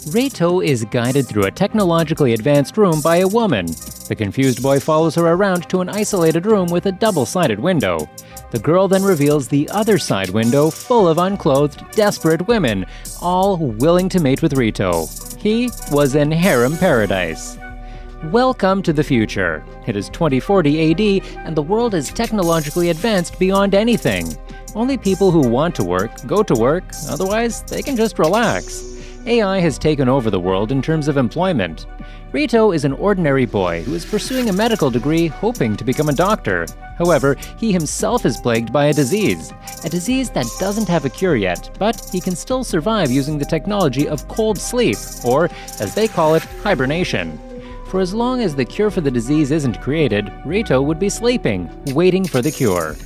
Rito is guided through a technologically advanced room by a woman. The confused boy follows her around to an isolated room with a double-sided window. The girl then reveals the other side window full of unclothed, desperate women, all willing to mate with Rito. He was in harem paradise. Welcome to the future. It is 2040 AD, and the world is technologically advanced beyond anything. Only people who want to work go to work, otherwise they can just relax. AI has taken over the world in terms of employment. Rito is an ordinary boy who is pursuing a medical degree hoping to become a doctor. However, he himself is plagued by a disease that doesn't have a cure yet, but he can still survive using the technology of cold sleep, or, as they call it, hibernation. For as long as the cure for the disease isn't created, Rito would be sleeping, waiting for the cure.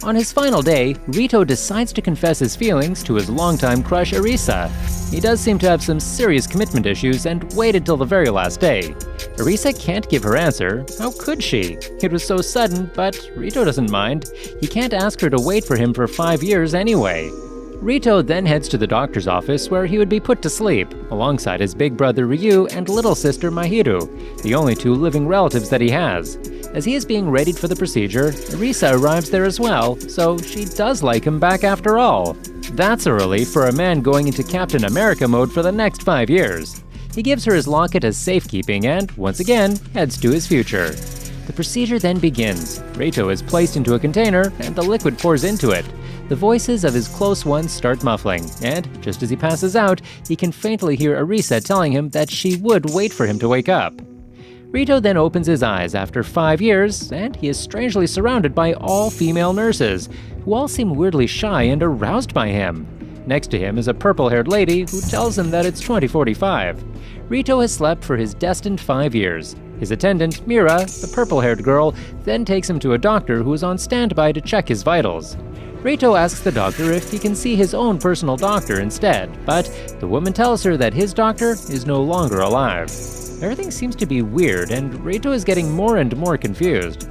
On his final day, Rito decides to confess his feelings to his longtime crush Arisa. He does seem to have some serious commitment issues and waited till the very last day. Arisa can't give her answer. How could she? It was so sudden, but Rito doesn't mind. He can't ask her to wait for him for 5 years anyway. Rito then heads to the doctor's office where he would be put to sleep, alongside his big brother Ryu and little sister Mahiru, the only two living relatives that he has. As he is being readied for the procedure, Arisa arrives there as well, so she does like him back after all. That's a relief for a man going into Captain America mode for the next 5 years. He gives her his locket as safekeeping and, once again, heads to his future. The procedure then begins. Rito is placed into a container, and the liquid pours into it. The voices of his close ones start muffling, and just as he passes out, he can faintly hear Arisa telling him that she would wait for him to wake up. Rito then opens his eyes after 5 years, and he is strangely surrounded by all female nurses, who all seem weirdly shy and aroused by him. Next to him is a purple-haired lady who tells him that it's 2045. Rito has slept for his destined 5 years. His attendant, Mira, the purple-haired girl, then takes him to a doctor who is on standby to check his vitals. Rito asks the doctor if he can see his own personal doctor instead, but the woman tells her that his doctor is no longer alive. Everything seems to be weird, and Rito is getting more and more confused.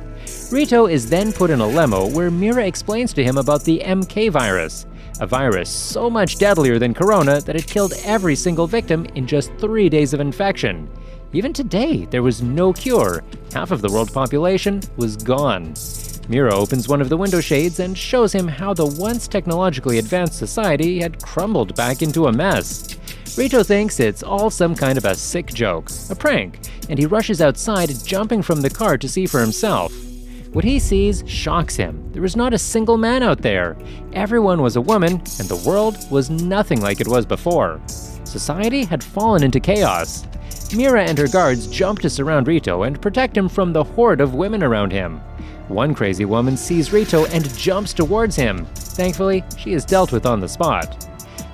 Rito is then put in a limo where Mira explains to him about the MK virus, a virus so much deadlier than Corona that it killed every single victim in just 3 days of infection. Even today, there was no cure. Half of the world population was gone. Mira opens one of the window shades and shows him how the once technologically advanced society had crumbled back into a mess. Rito thinks it's all some kind of a sick joke, a prank, and he rushes outside, jumping from the car to see for himself. What he sees shocks him. There was not a single man out there. Everyone was a woman, and the world was nothing like it was before. Society had fallen into chaos. Mira and her guards jump to surround Rito and protect him from the horde of women around him. One crazy woman sees Rito and jumps towards him. Thankfully, she is dealt with on the spot.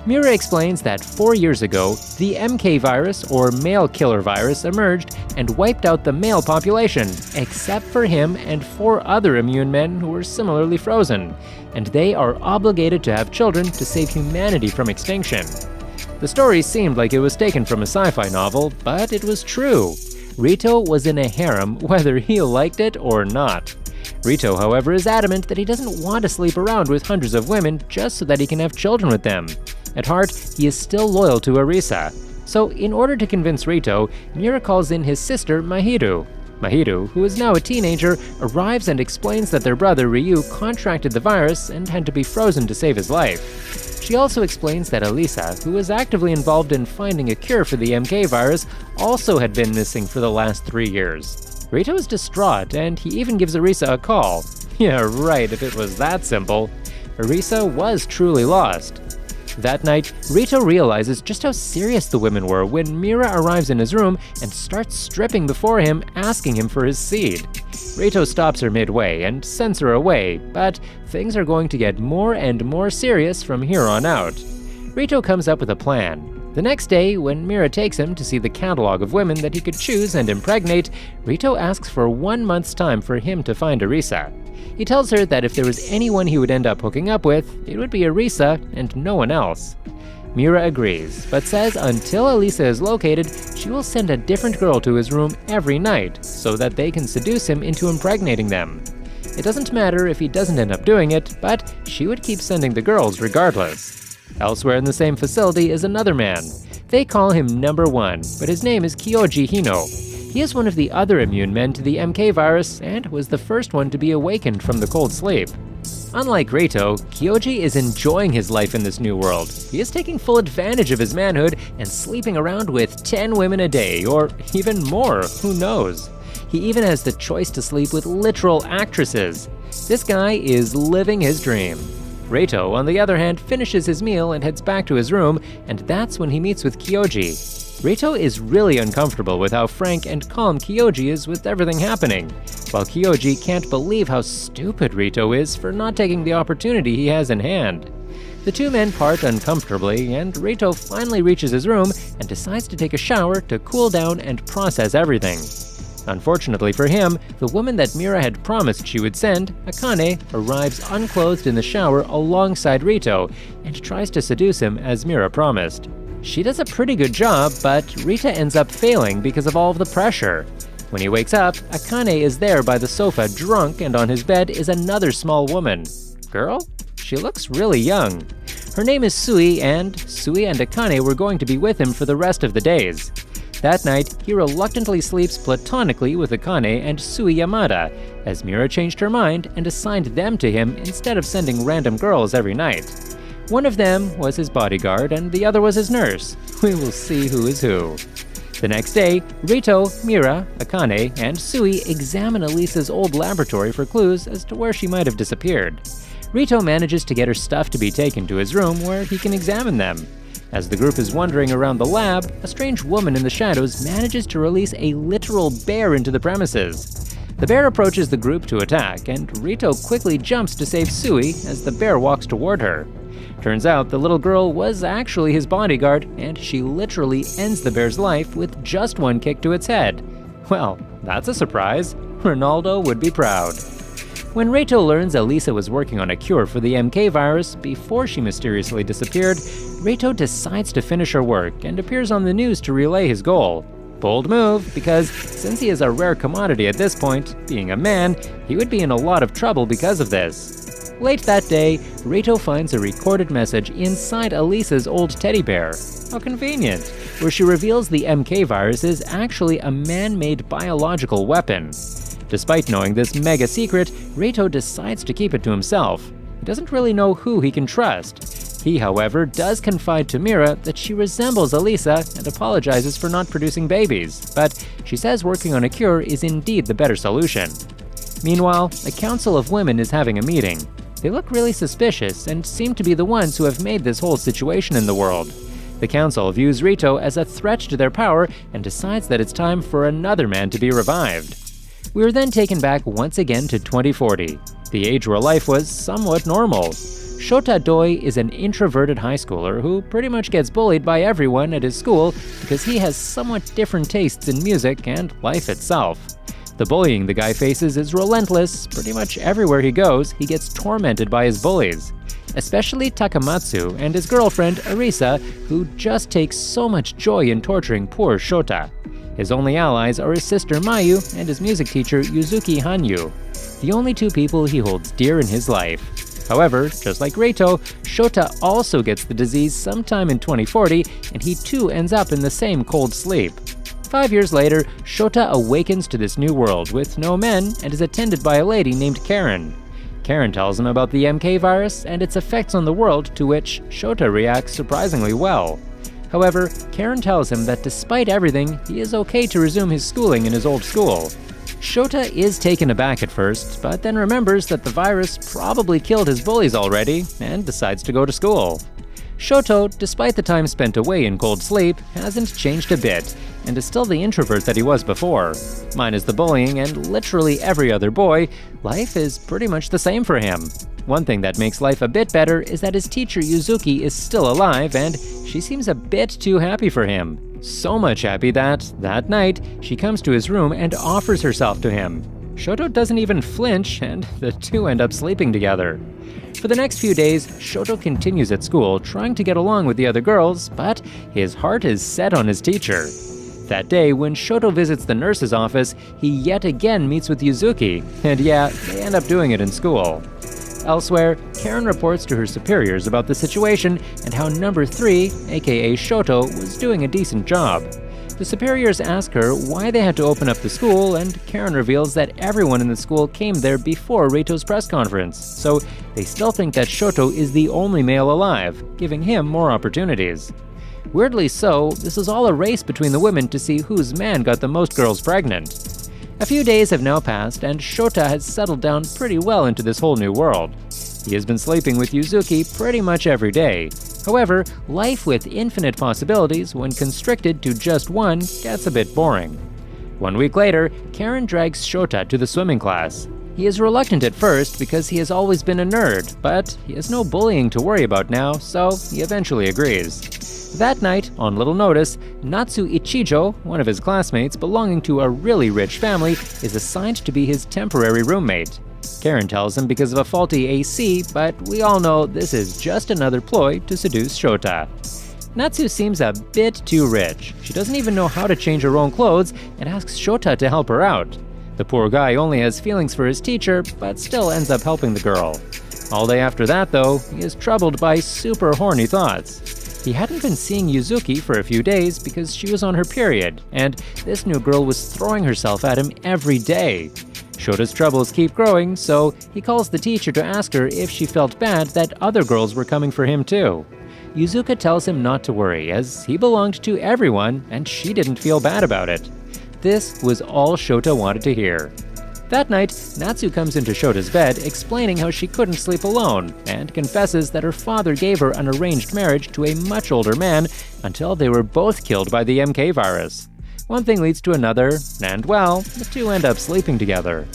Mira explains that 4 years ago, the MK virus, or male killer virus, emerged and wiped out the male population, except for him and 4 other immune men who were similarly frozen, and they are obligated to have children to save humanity from extinction. The story seemed like it was taken from a sci-fi novel, but it was true. Rito was in a harem whether he liked it or not. Rito, however, is adamant that he doesn't want to sleep around with hundreds of women just so that he can have children with them. At heart, he is still loyal to Arisa. So, in order to convince Rito, Mira calls in his sister, Mahiru. Mahiru, who is now a teenager, arrives and explains that their brother Ryu contracted the virus and had to be frozen to save his life. She also explains that Arisa, who was actively involved in finding a cure for the MK virus, also had been missing for the last 3 years. Rito is distraught, and he even gives Arisa a call. Yeah, right, if it was that simple. Arisa was truly lost. That night, Rito realizes just how serious the women were when Mira arrives in his room and starts stripping before him, asking him for his seed. Rito stops her midway and sends her away, but things are going to get more and more serious from here on out. Rito comes up with a plan. The next day, when Mira takes him to see the catalog of women that he could choose and impregnate, Rito asks for 1 month's time for him to find Arisa. He tells her that if there was anyone he would end up hooking up with, it would be Arisa and no one else. Mira agrees, but says until Arisa is located, she will send a different girl to his room every night so that they can seduce him into impregnating them. It doesn't matter if he doesn't end up doing it, but she would keep sending the girls regardless. Elsewhere in the same facility is another man. They call him number 1, but his name is Kyoji Hino. He is one of the other immune men to the MK virus and was the first one to be awakened from the cold sleep. Unlike Rito, Kyoji is enjoying his life in this new world. He is taking full advantage of his manhood and sleeping around with 10 women a day, or even more, who knows. He even has the choice to sleep with literal actresses. This guy is living his dream. Rito, on the other hand, finishes his meal and heads back to his room, and that's when he meets with Kyoji. Rito is really uncomfortable with how frank and calm Kyoji is with everything happening, while Kyoji can't believe how stupid Rito is for not taking the opportunity he has in hand. The two men part uncomfortably, and Rito finally reaches his room and decides to take a shower to cool down and process everything. Unfortunately for him, the woman that Mira had promised she would send, Akane, arrives unclothed in the shower alongside Rito and tries to seduce him as Mira promised. She does a pretty good job, but Rita ends up failing because of all of the pressure. When he wakes up, Akane is there by the sofa drunk, and on his bed is another small woman. Girl? She looks really young. Her name is Sui and Akane were going to be with him for the rest of the days. That night, he reluctantly sleeps platonically with Akane and Sui Yamada, as Mira changed her mind and assigned them to him instead of sending random girls every night. One of them was his bodyguard and the other was his nurse. We will see who is who. The next day, Rito, Mira, Akane, and Sui examine Elisa's old laboratory for clues as to where she might have disappeared. Rito manages to get her stuff to be taken to his room where he can examine them. As the group is wandering around the lab, a strange woman in the shadows manages to release a literal bear into the premises. The bear approaches the group to attack, and Rito quickly jumps to save Sui as the bear walks toward her. Turns out the little girl was actually his bodyguard, and she literally ends the bear's life with just one kick to its head. Well, that's a surprise. Ronaldo would be proud. When Rito learns Elisa was working on a cure for the MK virus before she mysteriously disappeared, Rito decides to finish her work and appears on the news to relay his goal. Bold move, because since he is a rare commodity at this point, being a man, he would be in a lot of trouble because of this. Late that day, Rito finds a recorded message inside Elisa's old teddy bear. How convenient, where she reveals the MK virus is actually a man-made biological weapon. Despite knowing this mega secret, Rito decides to keep it to himself. He doesn't really know who he can trust. He, however, does confide to Mira that she resembles Elisa and apologizes for not producing babies, but she says working on a cure is indeed the better solution. Meanwhile, a council of women is having a meeting. They look really suspicious and seem to be the ones who have made this whole situation in the world. The council views Rito as a threat to their power and decides that it's time for another man to be revived. We are then taken back once again to 2040, the age where life was somewhat normal. Shota Doi is an introverted high schooler who pretty much gets bullied by everyone at his school because he has somewhat different tastes in music and life itself. The bullying the guy faces is relentless. Pretty much everywhere he goes, he gets tormented by his bullies. Especially Takamatsu and his girlfriend, Arisa, who just takes so much joy in torturing poor Shota. His only allies are his sister Mayu and his music teacher Yuzuki Hanyu, the only two people he holds dear in his life. However, just like Rito, Shota also gets the disease sometime in 2040, and he too ends up in the same cold sleep. 5 years later, Shota awakens to this new world with no men and is attended by a lady named Karen. Karen tells him about the MK virus and its effects on the world, to which Shota reacts surprisingly well. However, Karen tells him that despite everything, he is okay to resume his schooling in his old school. Shota is taken aback at first, but then remembers that the virus probably killed his bullies already and decides to go to school. Shoto, despite the time spent away in cold sleep, hasn't changed a bit, and is still the introvert that he was before. Minus the bullying and literally every other boy, life is pretty much the same for him. One thing that makes life a bit better is that his teacher Yuzuki is still alive, and she seems a bit too happy for him. So much happy that night, she comes to his room and offers herself to him. Shoto doesn't even flinch, and the two end up sleeping together. For the next few days, Shoto continues at school, trying to get along with the other girls, but his heart is set on his teacher. That day, when Shoto visits the nurse's office, he yet again meets with Yuzuki, and yeah, they end up doing it in school. Elsewhere, Karen reports to her superiors about the situation and how number 3, aka Shoto, was doing a decent job. The superiors ask her why they had to open up the school, and Karen reveals that everyone in the school came there before Rito's press conference, so they still think that Shoto is the only male alive, giving him more opportunities. Weirdly so, this is all a race between the women to see whose man got the most girls pregnant. A few days have now passed, and Shota has settled down pretty well into this whole new world. He has been sleeping with Yuzuki pretty much every day. However, life with infinite possibilities, when constricted to just one, gets a bit boring. 1 week later, Karen drags Shota to the swimming class. He is reluctant at first because he has always been a nerd, but he has no bullying to worry about now, so he eventually agrees. That night, on little notice, Natsu Ichijo, one of his classmates belonging to a really rich family, is assigned to be his temporary roommate. Karen tells him because of a faulty AC, but we all know this is just another ploy to seduce Shota. Natsu seems a bit too rich. She doesn't even know how to change her own clothes and asks Shota to help her out. The poor guy only has feelings for his teacher, but still ends up helping the girl. All day after that, though, he is troubled by super horny thoughts. He hadn't been seeing Yuzuki for a few days because she was on her period, and this new girl was throwing herself at him every day. Shota's troubles keep growing, so he calls the teacher to ask her if she felt bad that other girls were coming for him too. Yuzuka tells him not to worry, as he belonged to everyone and she didn't feel bad about it. This was all Shota wanted to hear. That night, Natsu comes into Shota's bed explaining how she couldn't sleep alone, and confesses that her father gave her an arranged marriage to a much older man until they were both killed by the MK virus. One thing leads to another, and well, the two end up sleeping together.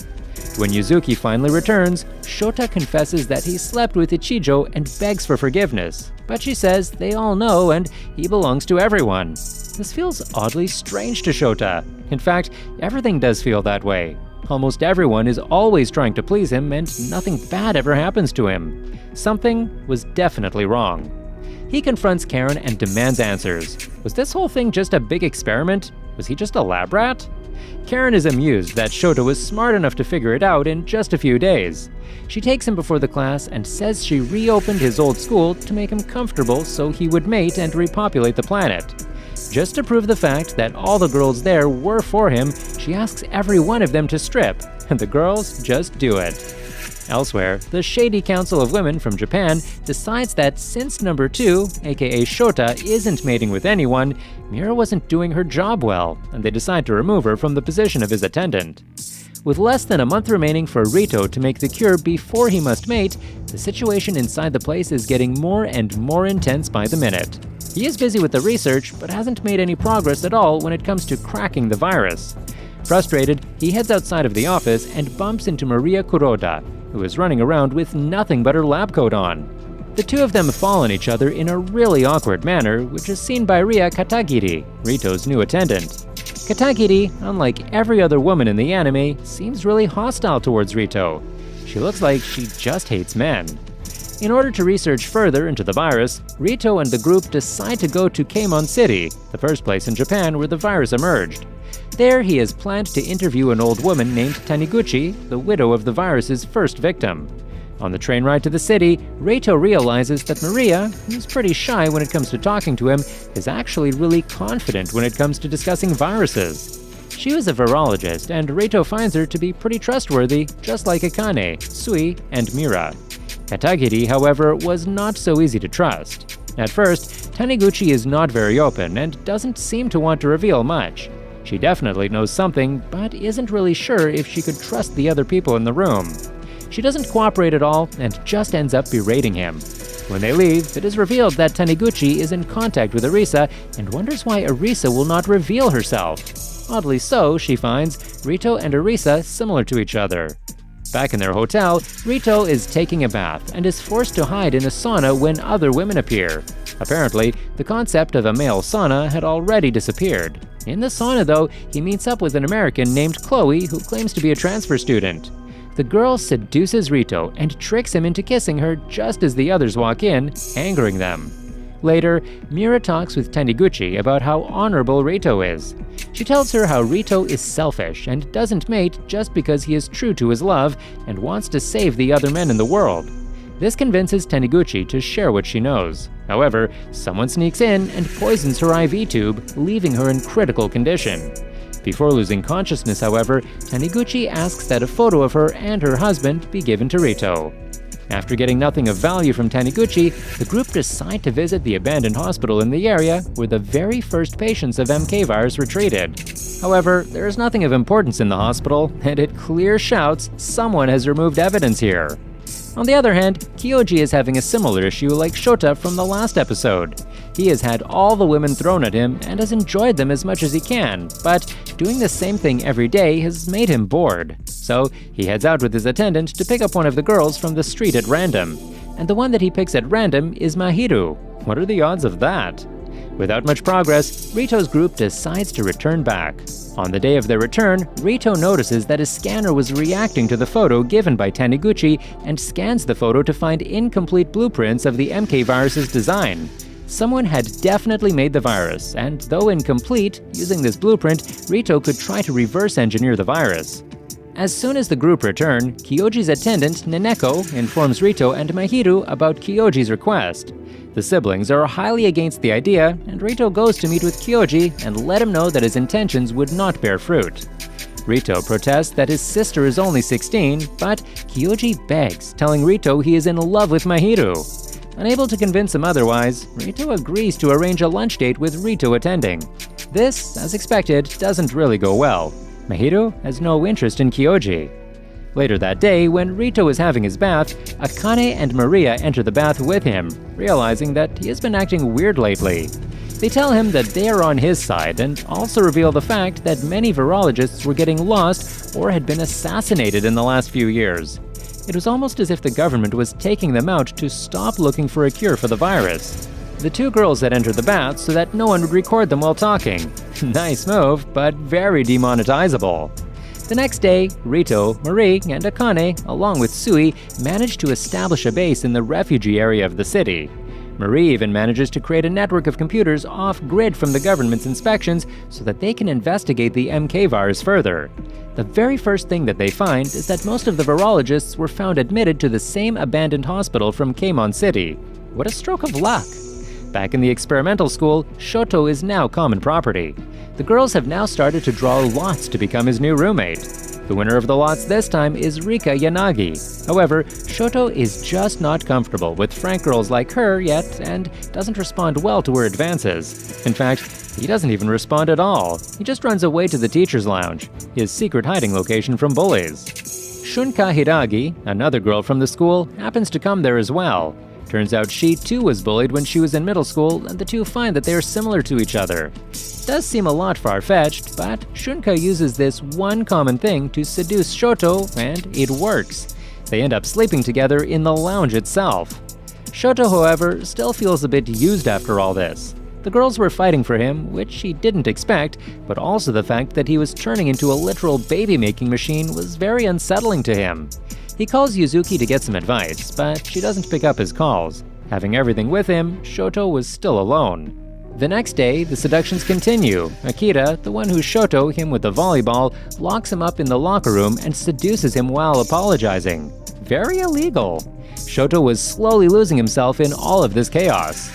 When Yuzuki finally returns, Shota confesses that he slept with Ichijo and begs for forgiveness, but she says they all know and he belongs to everyone. This feels oddly strange to Shota. In fact, everything does feel that way. Almost everyone is always trying to please him and nothing bad ever happens to him. Something was definitely wrong. He confronts Karen and demands answers. Was this whole thing just a big experiment? Was he just a lab rat? Karen is amused that Shota was smart enough to figure it out in just a few days. She takes him before the class and says she reopened his old school to make him comfortable so he would mate and repopulate the planet. Just to prove the fact that all the girls there were for him, she asks every one of them to strip, and the girls just do it. Elsewhere, the Shady Council of Women from Japan decides that since number 2, aka Shota, isn't mating with anyone, Mira wasn't doing her job well, and they decide to remove her from the position of his attendant. With less than a month remaining for Rito to make the cure before he must mate, the situation inside the place is getting more and more intense by the minute. He is busy with the research, but hasn't made any progress at all when it comes to cracking the virus. Frustrated, he heads outside of the office and bumps into Maria Kuroda, who is running around with nothing but her lab coat on. The two of them fall on each other in a really awkward manner, which is seen by Ria Katagiri, Rito's new attendant. Katagiri, unlike every other woman in the anime, seems really hostile towards Rito. She looks like she just hates men. In order to research further into the virus, Rito and the group decide to go to Keimon City, the first place in Japan where the virus emerged. There, he has planned to interview an old woman named Taniguchi, the widow of the virus's first victim. On the train ride to the city, Rito realizes that Maria, who's pretty shy when it comes to talking to him, is actually really confident when it comes to discussing viruses. She was a virologist, and Rito finds her to be pretty trustworthy, just like Akane, Sui, and Mira. Katagiri, however, was not so easy to trust. At first, Taniguchi is not very open and doesn't seem to want to reveal much. She definitely knows something, but isn't really sure if she could trust the other people in the room. She doesn't cooperate at all and just ends up berating him. When they leave, it is revealed that Taniguchi is in contact with Arisa and wonders why Arisa will not reveal herself. Oddly so, she finds Rito and Arisa similar to each other. Back in their hotel, Rito is taking a bath and is forced to hide in a sauna when other women appear. Apparently, the concept of a male sauna had already disappeared. In the sauna, though, he meets up with an American named Chloe who claims to be a transfer student. The girl seduces Rito and tricks him into kissing her just as the others walk in, angering them. Later, Mira talks with Taniguchi about how honorable Rito is. She tells her how Rito is selfish and doesn't mate just because he is true to his love and wants to save the other men in the world. This convinces Taniguchi to share what she knows. However, someone sneaks in and poisons her IV tube, leaving her in critical condition. Before losing consciousness, however, Taniguchi asks that a photo of her and her husband be given to Rito. After getting nothing of value from Taniguchi, the group decide to visit the abandoned hospital in the area where the very first patients of MK virus were treated. However, there is nothing of importance in the hospital, and it clear shouts someone has removed evidence here. On the other hand, Kyoji is having a similar issue like Shota from the last episode. He has had all the women thrown at him and has enjoyed them as much as he can, but doing the same thing every day has made him bored. So he heads out with his attendant to pick up one of the girls from the street at random. And the one that he picks at random is Mahiru. What are the odds of that? Without much progress, Rito's group decides to return back. On the day of their return, Rito notices that his scanner was reacting to the photo given by Taniguchi and scans the photo to find incomplete blueprints of the MK virus's design. Someone had definitely made the virus, and though incomplete, using this blueprint, Rito could try to reverse engineer the virus. As soon as the group return, Kyoji's attendant, Neneko, informs Rito and Mahiru about Kyoji's request. The siblings are highly against the idea, and Rito goes to meet with Kyoji and let him know that his intentions would not bear fruit. Rito protests that his sister is only 16, but Kyoji begs, telling Rito he is in love with Mahiru. Unable to convince him otherwise, Rito agrees to arrange a lunch date with Rito attending. This, as expected, doesn't really go well. Mahiru has no interest in Kyoji. Later that day, when Rito is having his bath, Akane and Maria enter the bath with him, realizing that he has been acting weird lately. They tell him that they are on his side and also reveal the fact that many virologists were getting lost or had been assassinated in the last few years. It was almost as if the government was taking them out to stop looking for a cure for the virus. The two girls had entered the bath so that no one would record them while talking. Nice move, but very demonetizable. The next day, Rito, Marie, and Akane, along with Sui, manage to establish a base in the refugee area of the city. Marie even manages to create a network of computers off-grid from the government's inspections so that they can investigate the MK virus further. The very first thing that they find is that most of the virologists were found admitted to the same abandoned hospital from Keimon City. What a stroke of luck! Back in the experimental school, Shoto is now common property. The girls have now started to draw lots to become his new roommate. The winner of the lots this time is Rika Yanagi. However, Shoto is just not comfortable with frank girls like her yet and doesn't respond well to her advances. In fact, he doesn't even respond at all. He just runs away to the teacher's lounge, his secret hiding location from bullies. Shunka Hiragi, another girl from the school, happens to come there as well. Turns out she too was bullied when she was in middle school, and the two find that they are similar to each other. It does seem a lot far-fetched, but Shunka uses this one common thing to seduce Shoto, and it works. They end up sleeping together in the lounge itself. Shoto, however, still feels a bit used after all this. The girls were fighting for him, which he didn't expect, but also the fact that he was turning into a literal baby-making machine was very unsettling to him. He calls Yuzuki to get some advice, but she doesn't pick up his calls. Having everything with him, Shoto was still alone. The next day, the seductions continue. Akira, the one who Shoto him with the volleyball, locks him up in the locker room and seduces him while apologizing. Very illegal. Shoto was slowly losing himself in all of this chaos.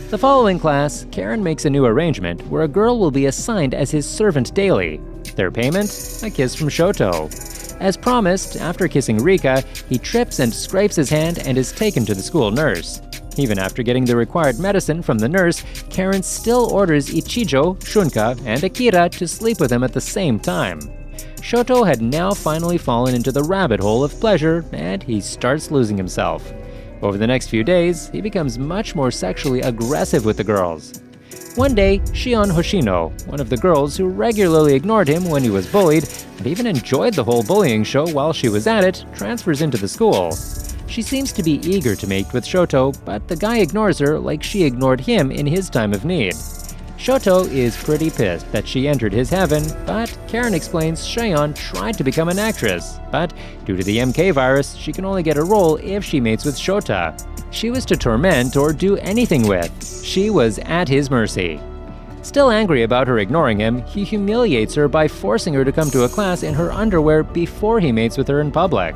The following class, Karen makes a new arrangement where a girl will be assigned as his servant daily. Their payment? A kiss from Shoto. As promised, after kissing Rika, he trips and scrapes his hand and is taken to the school nurse. Even after getting the required medicine from the nurse, Karen still orders Ichijo, Shunka, and Akira to sleep with him at the same time. Shoto had now finally fallen into the rabbit hole of pleasure, and he starts losing himself. Over the next few days, he becomes much more sexually aggressive with the girls. One day, Shion Hoshino, one of the girls who regularly ignored him when he was bullied and even enjoyed the whole bullying show while she was at it, transfers into the school. She seems to be eager to mate with Shoto, but the guy ignores her like she ignored him in his time of need. Shoto is pretty pissed that she entered his heaven, but Karen explains Shion tried to become an actress, but due to the MK virus, she can only get a role if she mates with Shota. she was to torment or do anything with. She was at his mercy. Still angry about her ignoring him, he humiliates her by forcing her to come to a class in her underwear before he mates with her in public.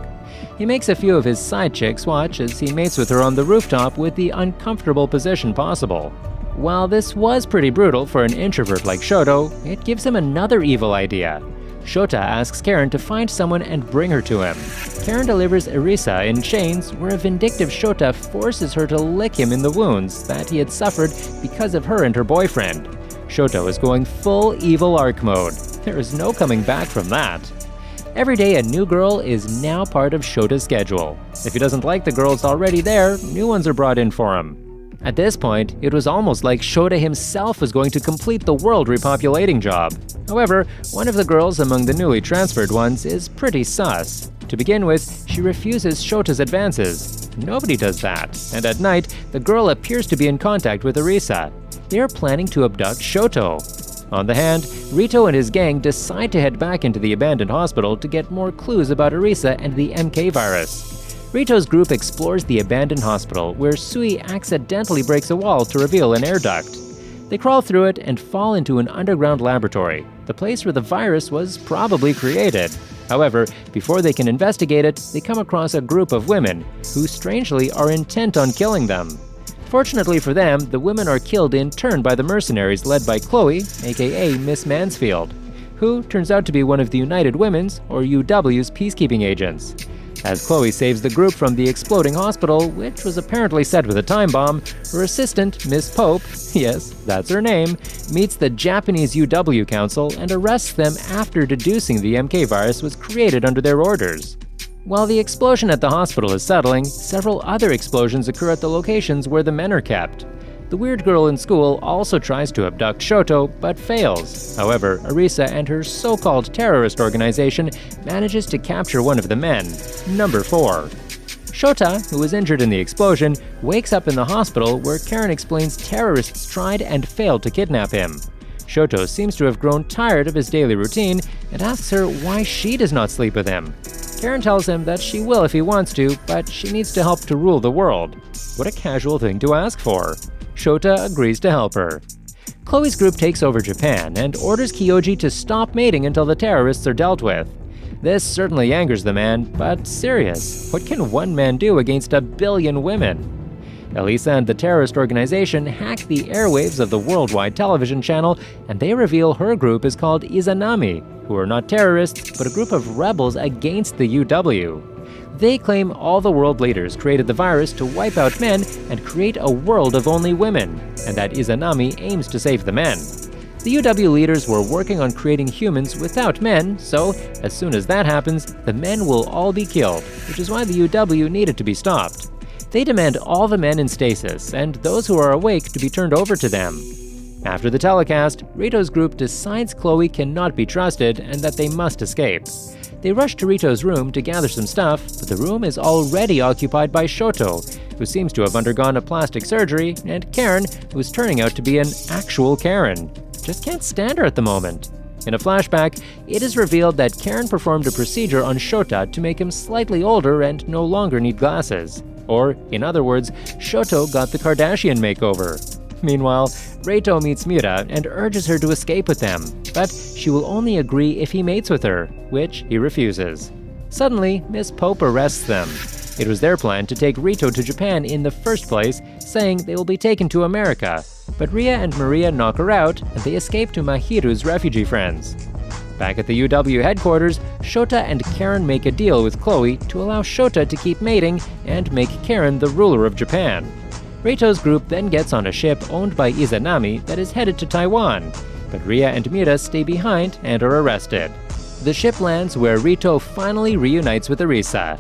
He makes a few of his side chicks watch as he mates with her on the rooftop with the uncomfortable position possible. While this was pretty brutal for an introvert like Shoto, it gives him another evil idea. Shota asks Karen to find someone and bring her to him. Karen delivers Arisa in chains, where a vindictive Shota forces her to lick him in the wounds that he had suffered because of her and her boyfriend. Shoto is going full evil arc mode. There is no coming back from that. Every day a new girl is now part of Shota's schedule. If he doesn't like the girls already there, new ones are brought in for him. At this point, it was almost like Shota himself was going to complete the world repopulating job. However, one of the girls among the newly transferred ones is pretty sus. To begin with, she refuses Shota's advances. Nobody does that, and at night, the girl appears to be in contact with Arisa. They are planning to abduct Shoto. On the hand, Rito and his gang decide to head back into the abandoned hospital to get more clues about Arisa and the MK virus. Rito's group explores the abandoned hospital, where Sui accidentally breaks a wall to reveal an air duct. They crawl through it and fall into an underground laboratory, the place where the virus was probably created. However, before they can investigate it, they come across a group of women, who strangely are intent on killing them. Fortunately for them, the women are killed in turn by the mercenaries led by Chloe, aka Miss Mansfield, who turns out to be one of the United Women's, or UW's, peacekeeping agents. As Chloe saves the group from the exploding hospital, which was apparently set with a time bomb, her assistant, Miss Pope, yes, that's her name, meets the Japanese UW Council and arrests them after deducing the MK virus was created under their orders. While the explosion at the hospital is settling, several other explosions occur at the locations where the men are kept. The weird girl in school also tries to abduct Shoto, but fails. However, Arisa and her so-called terrorist organization manages to capture one of the men, number 4. Shota, who was injured in the explosion, wakes up in the hospital where Karen explains terrorists tried and failed to kidnap him. Shoto seems to have grown tired of his daily routine and asks her why she does not sleep with him. Karen tells him that she will if he wants to, but she needs to help to rule the world. What a casual thing to ask for. Shota agrees to help her. Chloe's group takes over Japan and orders Kyoji to stop mating until the terrorists are dealt with. This certainly angers the man, but serious, what can one man do against 1 billion women? Elisa and the terrorist organization hack the airwaves of the worldwide television channel, and they reveal her group is called Izanami, who are not terrorists, but a group of rebels against the UW. They claim all the world leaders created the virus to wipe out men and create a world of only women, and that Izanami aims to save the men. The UW leaders were working on creating humans without men, so as soon as that happens, the men will all be killed, which is why the UW needed to be stopped. They demand all the men in stasis, and those who are awake to be turned over to them. After the telecast, Rito's group decides Chloe cannot be trusted and that they must escape. They rush to Rito's room to gather some stuff, but the room is already occupied by Shoto, who seems to have undergone a plastic surgery, and Karen, who is turning out to be an actual Karen. Just can't stand her at the moment. In a flashback, it is revealed that Karen performed a procedure on Shota to make him slightly older and no longer need glasses. Or, in other words, Shoto got the Kardashian makeover. Meanwhile, Rito meets Mira and urges her to escape with them, but she will only agree if he mates with her, which he refuses. Suddenly, Miss Pope arrests them. It was their plan to take Rito to Japan in the first place, saying they will be taken to America, but Ria and Maria knock her out and they escape to Mahiru's refugee friends. Back at the UW headquarters, Shota and Karen make a deal with Chloe to allow Shota to keep mating and make Karen the ruler of Japan. Rito's group then gets on a ship owned by Izanami that is headed to Taiwan, but Ria and Mira stay behind and are arrested. The ship lands where Rito finally reunites with Arisa.